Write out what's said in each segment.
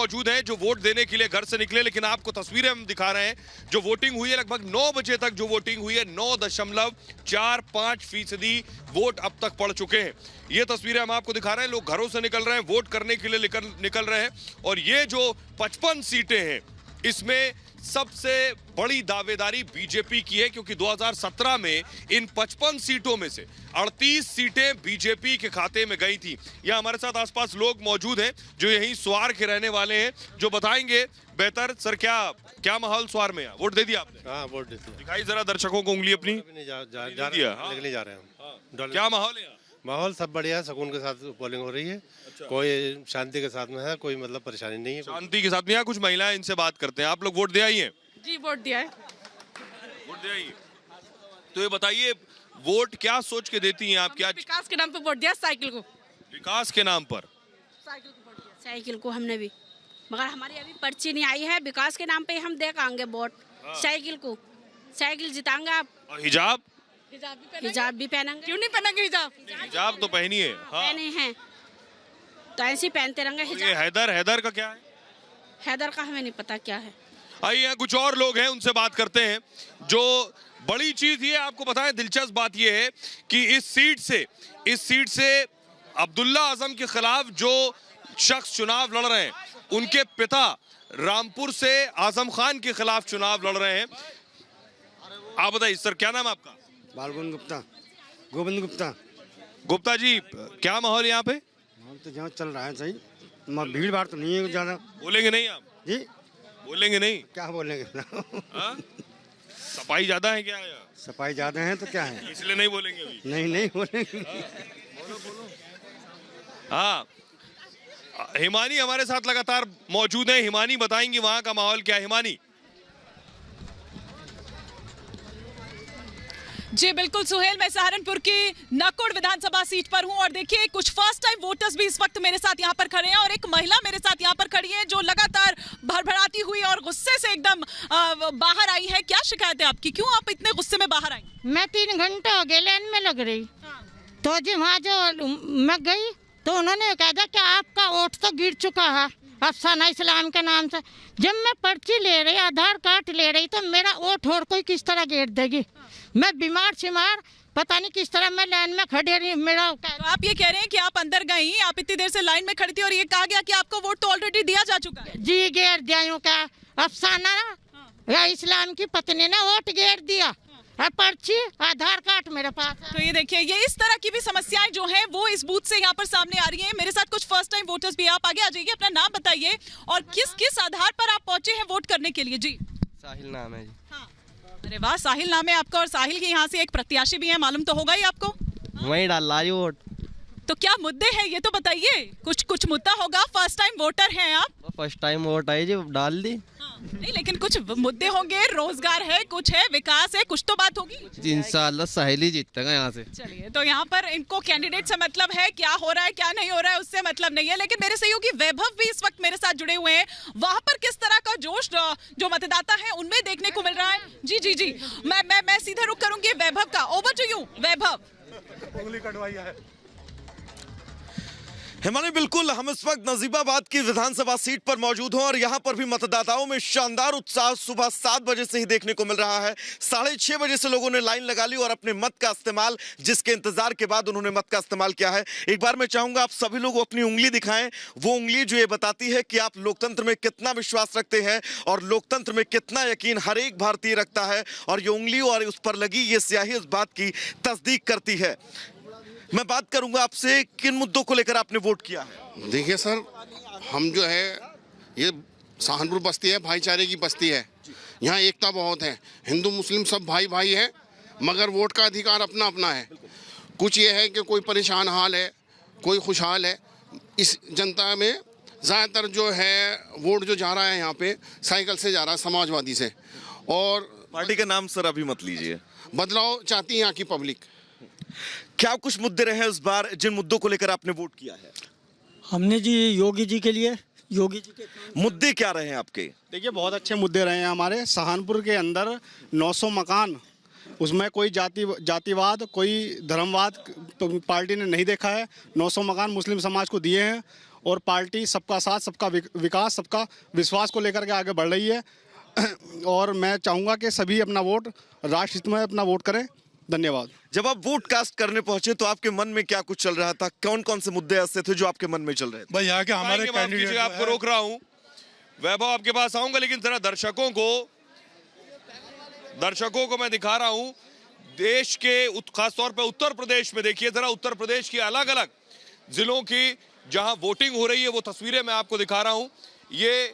मौजूद हैं जो वोट देने के लिए घर से निकले, लेकिन आपको तस्वीरें हम दिखा रहे हैं। जो वोटिंग हुई है लगभग 9 बजे तक जो वोटिंग हुई है, 9.45% वोट अब तक पड़ चुके हैं। ये तस्वीरें हम आपको दिखा रहे हैं। लोग घरों से निकल रहे हैं, वोट करने के लिए निकल रहे हैं। और ये जो 55 सीटें हैं, इसमें सबसे बड़ी दावेदारी बीजेपी की है, क्योंकि 2017 में इन 55 सीटों में से 38 सीटें बीजेपी के खाते में गई थी। यहाँ हमारे साथ आसपास लोग मौजूद हैं जो यहीं स्वार के रहने वाले हैं, जो बताएंगे बेहतर। सर, क्या माहौल स्वार में है? वोट दे दिया आपने? हाँ, वोट देते हैं। दिखाई जरा दर्शकों को उंगली अपनी। नहीं जा रहे हैं हम। क्या माहौल है? माहौल सब बढ़िया है, सुकून के साथ पोलिंग हो रही है। कोई शांति के साथ में है, कोई मतलब परेशानी नहीं है। शांति के साथ में। यहाँ कुछ महिलाएं, इनसे बात करते हैं। आप लोग वोट दे आई हैं? जी, वोट दिया है। वोट दे आई हैं। तो ये बताइए, वोट क्या सोच के देती हैं आप? क्या विकास के नाम पे वोट दिया, साइकिल को। विकास के नाम पर साइकिल को वोट दिया। साइकिल को हमने भी, मगर हमारी अभी पर्ची नहीं आई है। विकास के नाम पे हम दे पाएंगे वोट। साइकिल को, साइकिल जिताएंगे आप। और हिजाब हिजाब भी पहनेंगे। क्यों नहीं पहनेंगे हिजाब? हिजाब तो पहनिए। पहने हैं तो ऐसे ही पहनते रहेंगे। ये हैदर का क्या है? हैदर का हमें नहीं पता क्या है। आइए, यहाँ कुछ और लोग हैं, उनसे बात करते हैं। जो बड़ी चीज ये आपको पता है, दिलचस्प बात ये है कि इस सीट से अब्दुल्ला आजम के खिलाफ जो शख्स चुनाव लड़ रहे हैं, उनके पिता रामपुर से आजम खान के खिलाफ चुनाव लड़ रहे हैं। आप बताइए सर, क्या नाम है आपका? बालगुन गुप्ता, गोविंद गुप्ता। गुप्ता जी, क्या माहौल यहाँ पे? हम तो जहाँ चल रहा है सही, भीड़ भाड़ तो नहीं है ज्यादा। बोलेंगे नहीं आप? जी, बोलेंगे नहीं? क्या बोलेंगे? सफाई ज्यादा है क्या? सफाई ज्यादा है तो क्या है, इसलिए नहीं बोलेंगे अभी? नहीं बोलेंगे। हाँ, हिमानी हमारे साथ लगातार मौजूद है। हिमानी बताएंगी वहां का माहौल क्या है। हिमानी जी बिल्कुल सुहेल, मैं सहारनपुर की नाकोड़ विधानसभा सीट पर हूं और देखिए कुछ फर्स्ट टाइम वोटर्स भी इस वक्त मेरे साथ यहां पर खड़े हैं और एक महिला मेरे साथ यहां पर खड़ी है जो लगातार भड़बड़ाती हुई और गुस्से से एकदम बाहर आई है। क्या शिकायत है आपकी? क्यों आप इतने गुस्से में बाहर आई? मैं 3 घंटे हो गए लाइन में लग रही। तो जी वहाँ जो मैं गई तो उन्होंने कहा था कि आपका वोट तो गिर चुका है अफसाना इस्लाम के नाम से। जब मैं पर्ची ले रही, आधार कार्ड ले रही, तो मेरा वोट और कोई किस तरह गिर देगी? मैं बीमार पता नहीं किस तरह मैं लाइन में खड़ी रही। मेरा तो आप ये कह रहे हैं कि आप अंदर गई, आप इतनी देर से लाइन में खड़ी थी और ये कहा गया कि आपको वोट तो ऑलरेडी दिया जा चुका है? जी, घेर दिया। यूँ क्या अफसाना या इस्लाम की पत्नी ने वोट घेर दिया और पर्ची आधार कार्ड मेरे पास है। तो ये देखिए, ये इस तरह की भी समस्याएं जो हैं वो इस बूथ से यहाँ पर सामने आ रही हैं। मेरे साथ कुछ फर्स्ट टाइम वोटर्स भी। आप आगे आ जाइए, अपना नाम बताइए और किस आधार पर आप पहुंचे हैं वोट करने के लिए? जी, साहिल नाम है जी। हाँ। अरे वाह, साहिल नाम है आपका और साहिल के यहाँ से एक प्रत्याशी भी है, मालूम तो होगा ही आपको। वहीं डाल रहा है वोट। तो क्या मुद्दे हैं ये तो बताइए। कुछ मुद्दा होगा, फर्स्ट टाइम वोटर हैं आप। फर्स्ट टाइम वोट आई जी, डाल दी। नहीं, लेकिन कुछ मुद्दे होंगे, रोजगार है, कुछ है, विकास है, कुछ तो बात होगी। इंशाल्लाह साहिल ही जीतेगा यहाँ से। चलिए, तो यहाँ पर इनको कैंडिडेट से मतलब है, क्या हो रहा है क्या नहीं हो रहा है उससे मतलब नहीं है। लेकिन मेरे सहयोगी वैभव भी इस वक्त मेरे साथ जुड़े हुए हैं। वहां पर किस तरह का जोश जो मतदाता है उनमें देखने को मिल रहा है। जी, मैं सीधे रुख करूंगी वैभव का। ओवर टू यू वैभव। हिमानी, बिल्कुल हम इस वक्त नजीबाबाद की विधानसभा सीट पर मौजूद हैं और यहां पर भी मतदाताओं में शानदार उत्साह सुबह 7 बजे से ही देखने को मिल रहा है। 6:30 बजे से लोगों ने लाइन लगा ली और अपने मत का इस्तेमाल, जिसके इंतजार के बाद उन्होंने मत का इस्तेमाल किया है। एक बार मैं चाहूंगा आप सभी लोग अपनी उंगली दिखाएं, वो उंगली जो ये बताती है कि आप लोकतंत्र में कितना विश्वास रखते हैं और लोकतंत्र में कितना यकीन हर एक भारतीय रखता है। और ये उंगली और उस पर लगी ये स्याही इस बात की तस्दीक करती है। मैं बात करूंगा आपसे, किन मुद्दों को लेकर आपने वोट किया है? देखिए सर, हम जो है ये सहारनपुर बस्ती है, भाईचारे की बस्ती है। यहाँ एकता बहुत है, हिंदू मुस्लिम सब भाई भाई है, मगर वोट का अधिकार अपना अपना है। कुछ ये है कि कोई परेशान हाल है, कोई खुशहाल है। इस जनता में ज़्यादातर जो है वोट जो जा रहा है यहाँ पे साइकिल से जा रहा है, समाजवादी से। और पार्टी का नाम सर अभी मत लीजिए। बदलाव चाहती है यहाँ की पब्लिक। क्या कुछ मुद्दे रहे इस बार जिन मुद्दों को लेकर आपने वोट किया है? हमने जी योगी जी के लिए, योगी जी के मुद्दे क्या रहे हैं आपके? देखिए बहुत अच्छे मुद्दे रहे हैं हमारे। सहारनपुर के अंदर 900 मकान, उसमें कोई जातिवाद, कोई धर्मवाद पार्टी ने नहीं देखा है। 900 मकान मुस्लिम समाज को दिए हैं और पार्टी सबका साथ, सबका विकास, सबका विश्वास को लेकर के आगे बढ़ रही है। और मैं चाहूँगा कि सभी अपना वोट राष्ट्र हित में अपना वोट करें। धन्यवाद। जब आप वोट कास्ट करने पहुंचे तो आपके मन में क्या कुछ चल रहा था? कौन कौन से मुद्दे ऐसे थे जो आपके मन में चल रहे थे? भाई यहाँ के हमारे कैंडिडेट आपको रोक रहा हूँ, वैभव आपके पास आऊंगा, लेकिन जरा दर्शकों को मैं दिखा रहा हूं देश के खासतौर पे उत्तर प्रदेश में। देखिए जरा उत्तर प्रदेश की अलग अलग जिलों की जहां वोटिंग हो रही है वो तस्वीरें मैं आपको दिखा रहा हूं। ये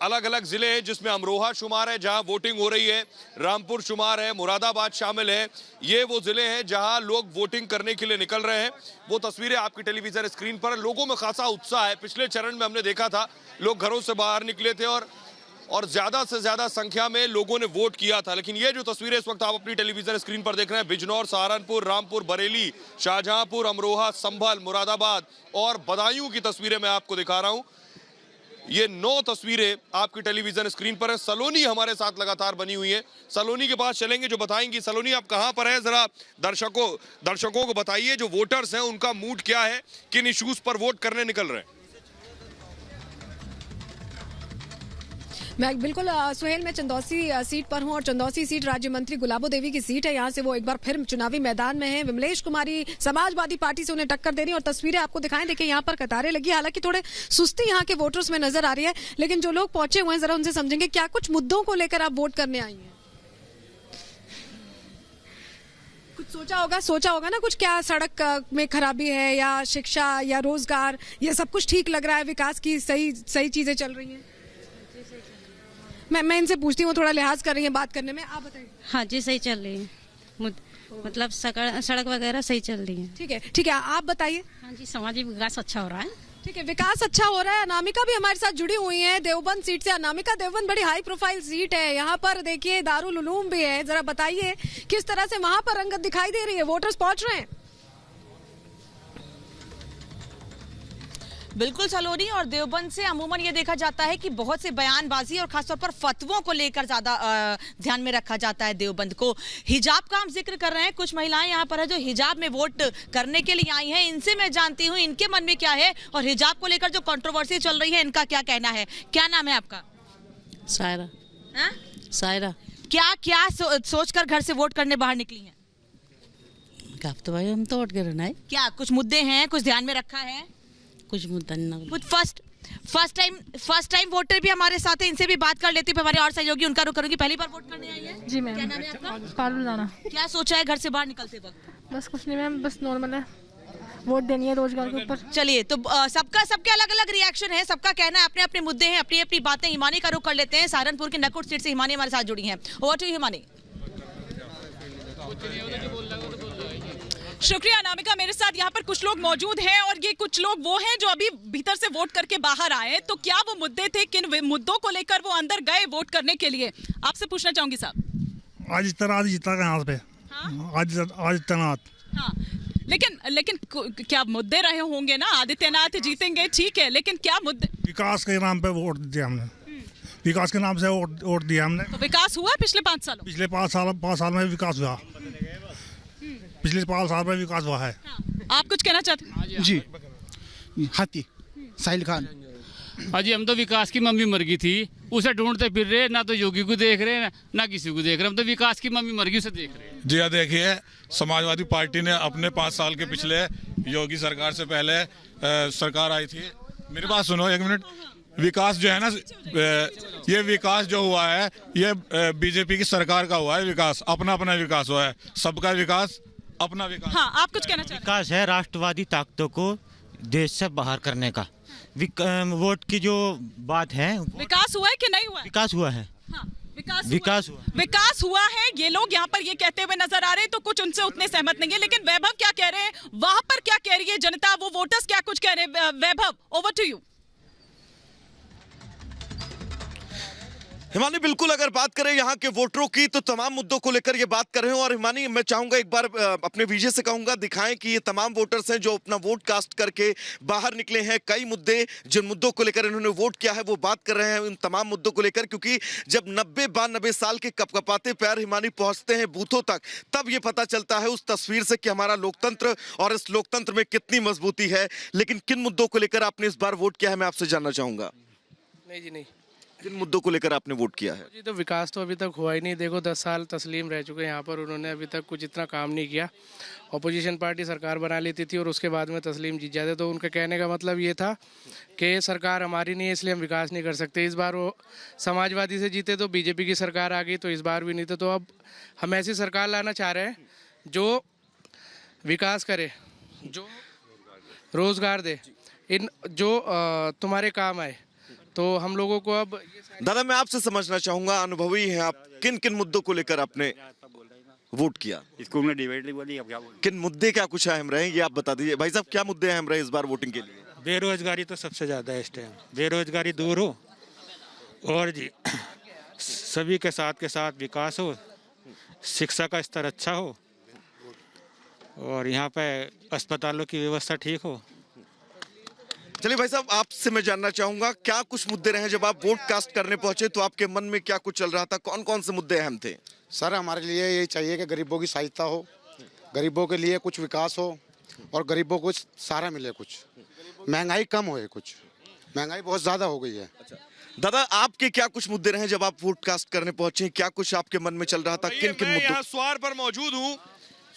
अलग अलग जिले हैं जिसमें अमरोहा शुमार है जहां वोटिंग हो रही है, रामपुर शुमार है, मुरादाबाद शामिल है। ये वो जिले हैं जहां लोग वोटिंग करने के लिए निकल रहे हैं। वो तस्वीरें आपकी टेलीविजन स्क्रीन पर। लोगों में खासा उत्साह है। पिछले चरण में हमने देखा था लोग घरों से बाहर निकले थे और ज्यादा से ज्यादा संख्या में लोगों ने वोट किया था। लेकिन ये जो तस्वीरें इस वक्त आप अपनी टेलीविजन स्क्रीन पर देख रहे हैं, बिजनौर, सहारनपुर, रामपुर, बरेली, शाहजहांपुर, अमरोहा, संभल, मुरादाबाद और बदायूं की तस्वीरें मैं आपको दिखा रहा हूं। ये 9 तस्वीरें आपकी टेलीविजन स्क्रीन पर है। सलोनी हमारे साथ लगातार बनी हुई है। सलोनी के पास चलेंगे जो बताएंगी। सलोनी, आप कहां पर है? जरा दर्शकों को बताइए जो वोटर्स हैं उनका मूड क्या है, किन इश्यूज पर वोट करने निकल रहे हैं? मैं बिल्कुल सुहेल, मैं चंदौसी सीट पर हूं और चंदौसी सीट राज्य मंत्री गुलाबो देवी की सीट है। यहां से वो एक बार फिर चुनावी मैदान में है। विमलेश कुमारी समाजवादी पार्टी से उन्हें टक्कर दे रही है और तस्वीरें आपको दिखाएं। देखिए यहाँ पर कतारें लगी, हालांकि थोड़े सुस्ती यहाँ के वोटर्स में नजर आ रही है, लेकिन जो लोग पहुंचे हुए हैं जरा उनसे समझेंगे क्या कुछ मुद्दों को लेकर आप वोट करने आई हैं। कुछ सोचा होगा ना कुछ, क्या सड़क में खराबी है या शिक्षा या रोजगार, ये सब कुछ ठीक लग रहा है, विकास की सही चीजें चल रही हैं? मैं इनसे पूछती हूँ, थोड़ा लिहाज कर रही हैं बात करने में। आप बताइए। हाँ जी, सही चल रही है, मतलब सड़क वगैरह सही चल रही है। ठीक है, आप बताइए। हाँ जी, सामाजिक विकास अच्छा हो रहा है। ठीक है, विकास अच्छा हो रहा है। अनामिका भी हमारे साथ जुड़ी हुई है देवबंद सीट से। अनामिका, देवबंद बड़ी हाई प्रोफाइल सीट है, यहाँ पर देखिए दारुल उलूम भी है। जरा बताइए किस तरह से वहां पर रंगत दिखाई दे रही है, वोटर्स पहुंच रहे हैं? बिल्कुल सलोनी, और देवबंद से अमूमन ये देखा जाता है कि बहुत से बयानबाजी और खासतौर पर फतवों को लेकर ज्यादा ध्यान में रखा जाता है देवबंद को। हिजाब का हम जिक्र कर रहे हैं, कुछ महिलाएं यहाँ पर है जो हिजाब में वोट करने के लिए आई हैं। इनसे मैं जानती हूँ इनके मन में क्या है और हिजाब को लेकर जो कंट्रोवर्सी चल रही है इनका क्या कहना है। क्या नाम है आपका? सायरा। सायरा। क्या सोचकर घर से वोट करने बाहर निकली हैं? तो भाई हम तो वोट करना है। क्या कुछ मुद्दे हैं, कुछ ध्यान में रखा है? कुछ मुद्दा नहीं। कुछ फर्स्ट टाइम वोटर भी हमारे साथ है, इनसे भी बात कर लेती हूँ। हमारे और सहयोगी उनका रुख करूंगी। पहली बार वोट करने आई है? जी मैम। क्या नाम है आपका? पारुल राणा। क्या सोचा है घर से बाहर निकलते वक्त? बस कुछ नहीं मैम, बस नॉर्मल है, वोट देनी है रोजगार के ऊपर। चलिए, तो सबके अलग अलग रिएक्शन है, सबका कहना है, अपने अपने मुद्दे हैं, अपनी अपनी बातें। हिमानी का रुख कर लेते हैं। सहारनपुर की नकुट सीट से हिमानी हमारे साथ जुड़ी हैं। Over to Himani. शुक्रिया अनामिका। मेरे साथ यहाँ पर कुछ लोग मौजूद हैं और ये कुछ लोग वो हैं जो अभी भीतर से वोट करके बाहर आए। तो क्या वो मुद्दे थे, किन मुद्दों को लेकर वो अंदर गए वोट करने के लिए, आपसे पूछना चाहूंगी साहब। आज जीता यहाँ पे। आज तैनात। हाँ, लेकिन क्या मुद्दे रहे होंगे ना? आदित्यनाथ जीतेंगे, ठीक है, लेकिन क्या मुद्दे? विकास के नाम पे वोट दिया हमने। विकास के नाम से वोट दिया हमने। तो विकास हुआ पिछले 5 सालों? पिछले 5 साल में विकास हुआ। पिछले 5 साल में विकास हुआ है। हाँ, आप कुछ कहना चाहते हैं? जी, हाथी साहिल खान। अजी हम तो विकास की मम्मी मर गई थी, उसे ढूंढते फिर रहे, ना तो योगी को देख रहे ना किसी को देख रहे। हम तो विकास की मम्मी मर गई उसे देख रहे हैं। जी हाँ, देखिए समाजवादी पार्टी ने अपने 5 साल के पिछले योगी सरकार से पहले सरकार आई थी। मेरी बात सुनो 1 मिनट। विकास जो है ना, ये विकास जो हुआ है ये बीजेपी की सरकार का हुआ है। विकास अपना विकास हुआ है, सबका विकास, अपना विकास। हाँ, आप कुछ कहना चाहते हैं? विकास है राष्ट्रवादी ताकतों को देश से बाहर करने का। वोट की जो बात है, विकास हुआ है कि नहीं हुआ है? विकास हुआ है। हाँ, विकास हुआ है। ये लोग यहाँ पर ये कहते हुए नजर आ रहे हैं, तो कुछ उनसे उतने सहमत नहीं है। लेकिन वैभव क्या कह रहे हैं, वहां पर क्या कह रही है जनता, वो वोटर्स क्या कुछ कह रहे हैं? वैभव, ओवर टू यू। हिमानी, बिल्कुल अगर बात करें यहाँ के वोटरों की तो तमाम मुद्दों को लेकर ये बात कर रहे हैं। और हिमानी, मैं चाहूंगा एक बार अपने विजय से कहूंगा दिखाएं कि ये तमाम वोटर्स हैं जो अपना वोट कास्ट करके बाहर निकले हैं। कई मुद्दे, जिन मुद्दों को लेकर इन्होंने वोट किया है वो बात कर रहे हैं इन तमाम मुद्दों को लेकर, क्योंकि जब 90-92 साल के कपकपाते पैर हिमानी पहुंचते हैं बूथों तक, तब ये पता चलता है उस तस्वीर से कि हमारा लोकतंत्र और इस लोकतंत्र में कितनी मजबूती है। लेकिन किन मुद्दों को लेकर आपने इस बार वोट किया है, मैं आपसे जानना चाहूंगा। नहीं जी नहीं, किन मुद्दों को लेकर आपने वोट किया है? जी तो विकास तो अभी तक हुआ ही नहीं। देखो 10 साल तस्लीम रह चुके हैं यहाँ पर, उन्होंने अभी तक कुछ इतना काम नहीं किया। अपोजिशन पार्टी सरकार बना लेती थी और उसके बाद में तस्लीम जीत जाते, तो उनके कहने का मतलब ये था कि सरकार हमारी नहीं है इसलिए हम विकास नहीं कर सकते। इस बार वो समाजवादी से जीते तो बीजेपी की सरकार आ गई, तो इस बार भी नहीं। तो अब हम ऐसी सरकार लाना चाह रहे हैं जो विकास करे, जो रोजगार दे, इन जो तुम्हारे काम आए। तो हम लोगों को अब दादा, मैं आपसे समझना चाहूंगा, अनुभवी हैं आप, किन किन मुद्दों को लेकर आपने वोट किया? स्कूल में डिबेट बोली, अब क्या बोल? किन मुद्दे क्या कुछ अहम रहे ये आप बता दीजिए। भाई साहब, क्या मुद्दे अहम रहे इस बार वोटिंग के लिए? बेरोजगारी तो सबसे ज़्यादा है इस टाइम। बेरोजगारी दूर हो और जी सभी के साथ विकास हो, शिक्षा का स्तर अच्छा हो और यहाँ पे अस्पतालों की व्यवस्था ठीक हो। चलिए भाई साहब, आपसे मैं जानना चाहूंगा क्या कुछ मुद्दे रहे जब आप वोट कास्ट करने पहुंचे तो आपके मन में क्या कुछ चल रहा था? कौन कौन से मुद्दे अहम थे? सर, हमारे लिए ये चाहिए कि गरीबों की सहायता हो, गरीबों के लिए कुछ विकास हो और गरीबों को सारा मिले, कुछ महंगाई कम होए, कुछ महंगाई बहुत ज्यादा हो गई है। दादा, आपके क्या कुछ मुद्दे रहे जब आप वोट कास्ट करने पहुंचे? क्या कुछ आपके मन में चल रहा था? किन किन मुद्दों? यहाँ स्वार पर मौजूद हूँ।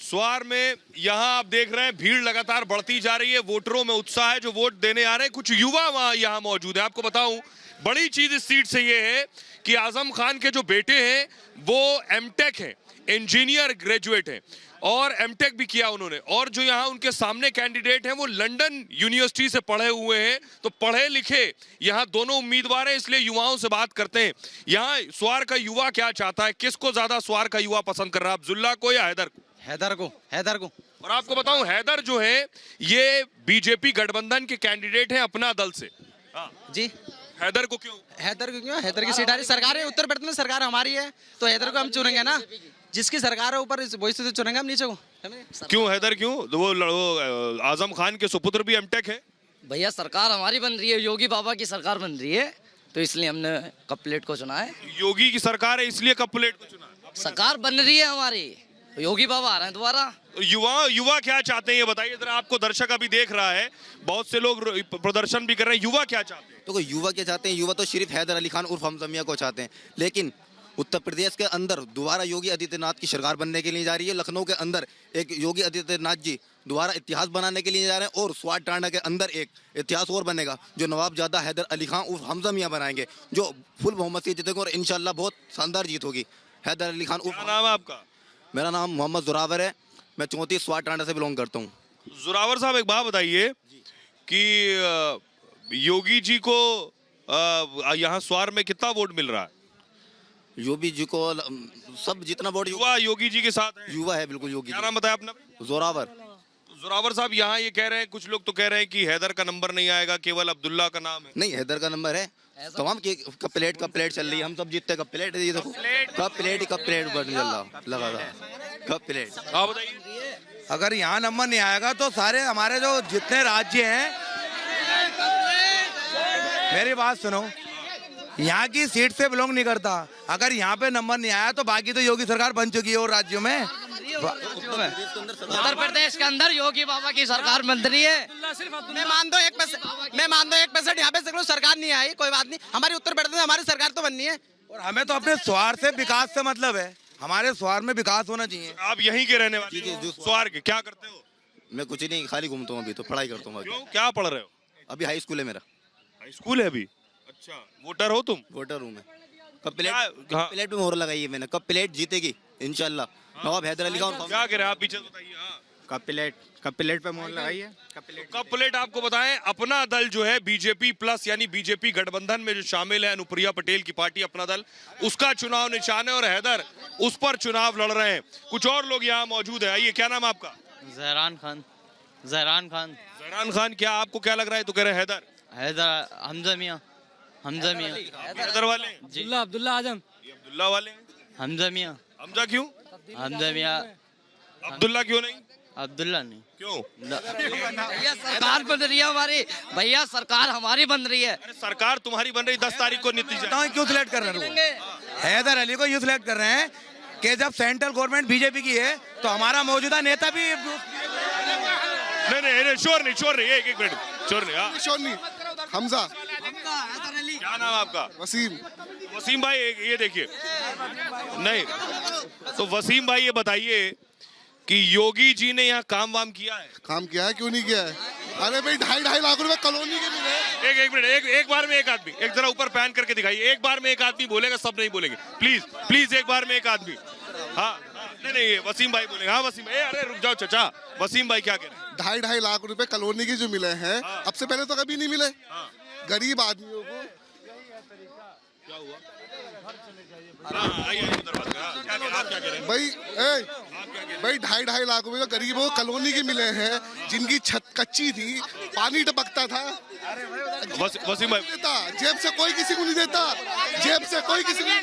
स्वार में यहाँ आप देख रहे हैं भीड़ लगातार बढ़ती जा रही है, वोटरों में उत्साह है जो वोट देने आ रहे हैं। कुछ युवा वहाँ यहाँ मौजूद है। आपको बताऊं, बड़ी चीज इस सीट से ये है कि आजम खान के जो बेटे हैं वो एमटेक हैं, इंजीनियर ग्रेजुएट हैं और एमटेक भी किया उन्होंने। और जो यहाँ उनके सामने कैंडिडेट हैं वो लंदन यूनिवर्सिटी से पढ़े हुए हैं। तो पढ़े लिखे यहाँ दोनों उम्मीदवार हैं, इसलिए युवाओं से बात करते हैं। यहाँ स्वार का युवा क्या चाहता है, किसको ज्यादा स्वार का युवा पसंद कर रहा है, अब्दुल्ला को या हैदर को? हैदर को। और आपको बताऊं, हैदर जो है ये बीजेपी गठबंधन के कैंडिडेट हैं अपना दल से। जी, हैदर को क्यों? हैदर हैदर की सीट आ रही, सरकार है उत्तर प्रदेश में, सरकार हमारी है तो हैदर को हम चुनेंगे ना। जिसकी सरकार है ऊपर वही से चुनेंगे हम नीचे को। क्यों हैदर क्यों? वो आजम खान के सुपुत्र भी एमटेक है। भैया सरकार हमारी बन रही है, योगी बाबा की सरकार बन रही है, तो इसलिए हमने कपलेट को चुना है। योगी की सरकार है इसलिए कपलेट को चुना? सरकार बन रही है हमारी, योगी बाबा आ रहे हैं दोबारा। युवा क्या चाहते हैं ये बताइए जरा। आपको दर्शक अभी देख रहा है, बहुत से लोग प्रदर्शन भी कर रहे हैं। युवा क्या चाहते हैं? तो युवा क्या चाहते हैं? युवा तो सिर्फ हैदर अली खान उर्फ हमजा मियां को चाहते हैं। लेकिन उत्तर प्रदेश के अंदर दोबारा योगी आदित्यनाथ की सरकार बनने के लिए जा रही है। लखनऊ के अंदर एक योगी आदित्यनाथ जी दोबारा इतिहास बनाने के लिए जा रहे हैं और स्वाट टांडा के अंदर एक इतिहास और बनेगा जो नवाबजादा हैदर अली खान उर्फ हमजा मियां बनाएंगे, जो फुल बहुमत से जीतेंगे और इंशाल्लाह बहुत शानदार जीत होगी। हैदर अली खान उर्फ। नाम है आपका? मेरा नाम मोहम्मद जुरावर है, मैं 34 स्वाट टांडा से बिलोंग करता हूँ। जुरावर साहब, एक बात बताइए कि योगी जी को यहाँ स्वार में कितना वोट मिल रहा है? योगी जी को सब जितना वोट युवा योगी जी के साथ है। युवा है बिल्कुल योगी। क्या नाम बताया आपने? जोरावर। जोरावर साहब, यहाँ ये कह रहे हैं, कुछ लोग तो कह रहे हैं कि हैदर का नंबर नहीं आएगा, केवल अब्दुल्ला का नाम है। नहीं, हैदर का नंबर है। तमाम की कप प्लेट चल रही है, हम सब जीतते कप प्लेट। ये देखो कप प्लेट बन लगा था कप प्लेट। आप बताइए। अगर यहाँ नंबर नहीं आएगा तो सारे हमारे जो जितने राज्य हैं, मेरी बात सुनो, यहाँ की सीट से बिलोंग नहीं करता। अगर यहाँ पे नंबर नहीं आया तो बाकी तो योगी सरकार बन चुकी है और राज्यों में। उत्तर प्रदेश के अंदर योगी बाबा की सरकार बन रही है। मैं मान दो 1% यहाँ पे सरकार नहीं आई, कोई बात नहीं। हमारी उत्तर प्रदेश में हमारी सरकार तो बननी है और हमें तो अपने स्वार से विकास से मतलब है। हमारे स्वार में विकास होना चाहिए। आप यहीं के रहने वाले? स्वार के क्या करते हो? मैं कुछ नहीं, खाली घूमता हूँ, अभी तो पढ़ाई करता हूँ। क्या पढ़ रहे हो? अभी हाई स्कूल है मेरा। हाई स्कूल है अभी? अच्छा, वोटर हो तुम? वोटर हूँ मैं। कप प्लेट में मोहर लगाई है मैंने। कप प्लेट जीतेगी इंशाल्लाह। नवाब हैदर अली खान। क्या कह रहे हैं आप? पीछे बताइए। कप प्लेट पे मोहर लगाई है। कप प्लेट आपको बताएं, अपना दल जो है बीजेपी प्लस यानी बीजेपी गठबंधन में जो शामिल है, अनुप्रिया पटेल की पार्टी अपना दल, उसका चुनाव निशान है और हैदर उस पर चुनाव लड़ रहे हैं। कुछ और लोग यहाँ मौजूद है। आइए, क्या नाम आपका? जहरान खान। जहरान खान, क्या आपको क्या लग रहा है? तो कह रहे हैदर हमजा मियां। हमजा मियाँ। इधर वाले अब्दुल्ला आजम। ये अब्दुल्ला वाले हमजा मियाँ। हमजा क्यों? हमजा मियाँ। अब्दुल्ला क्यों नहीं? अब्दुल्ला नहीं। क्यों? भैया सरकार बन रही है हमारी, भैया सरकार हमारी बन रही है। अरे सरकार तुम्हारी बन रही 10 तारीख को नतीजा। क्यों सिलेक्ट कर रहे हैं? हैदर अली को यूँ सिलेक्ट कर रहे हैं कि जब सेंट्रल गवर्नमेंट बीजेपी की है तो हमारा मौजूदा नेता भी नहीं शोर नहीं एक मिनट शोर नहीं। हमजा। क्या नाम आपका? वसीम भाई ये देखिए नहीं तो वसीम भाई ये बताइए कि योगी जी ने यहाँ काम वाम किया है? काम किया है, क्यों नहीं किया है? अरे भाई 2.5 लाख रुपए कॉलोनी के मिले। एक मिनट एक बार में एक आदमी एक जरा ऊपर पैन करके दिखाइए। एक बार में एक आदमी बोलेगा, सब नहीं बोलेंगे। प्लीज एक बार में एक आदमी। हाँ नहीं वसीम भाई बोलेगा। हाँ वसीम अरे रुक जाओ चाचा। वसीम भाई क्या कह रहे हैं? 2.5 लाख रुपए कॉलोनी के जो मिले हैं, अब से पहले तो कभी नहीं मिले। गरीब आदमियों को क्या हुआ? भाई 2.5 लाख रुपए गरीबों को कॉलोनी के मिले हैं, जिनकी छत कच्ची थी, पानी टपकता था। वसीम भाई देता जेब से कोई किसी को नहीं देता, जेब से कोई किसी को नहीं